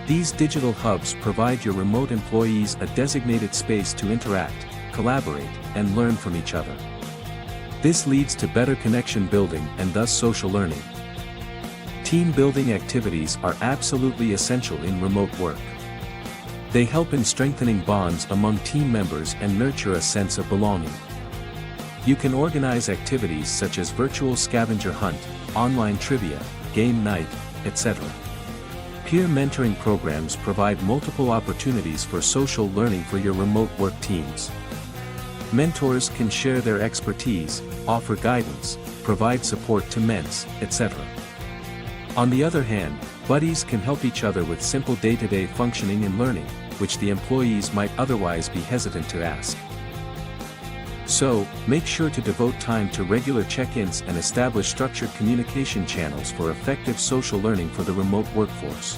These digital hubs provide your remote employees a designated space to interact, collaborate, and learn from each other. This leads to better connection building and thus social learning. Team building activities are absolutely essential in remote work. They help in strengthening bonds among team members and nurture a sense of belonging. You can organize activities such as virtual scavenger hunt, online trivia, game night, etc. Peer mentoring programs provide multiple opportunities for social learning for your remote work teams. Mentors can share their expertise, offer guidance, provide support to ments, etc. On the other hand, buddies can help each other with simple day-to-day functioning and learning, which the employees might otherwise be hesitant to ask. So, make sure to devote time to regular check-ins and establish structured communication channels for effective social learning for the remote workforce.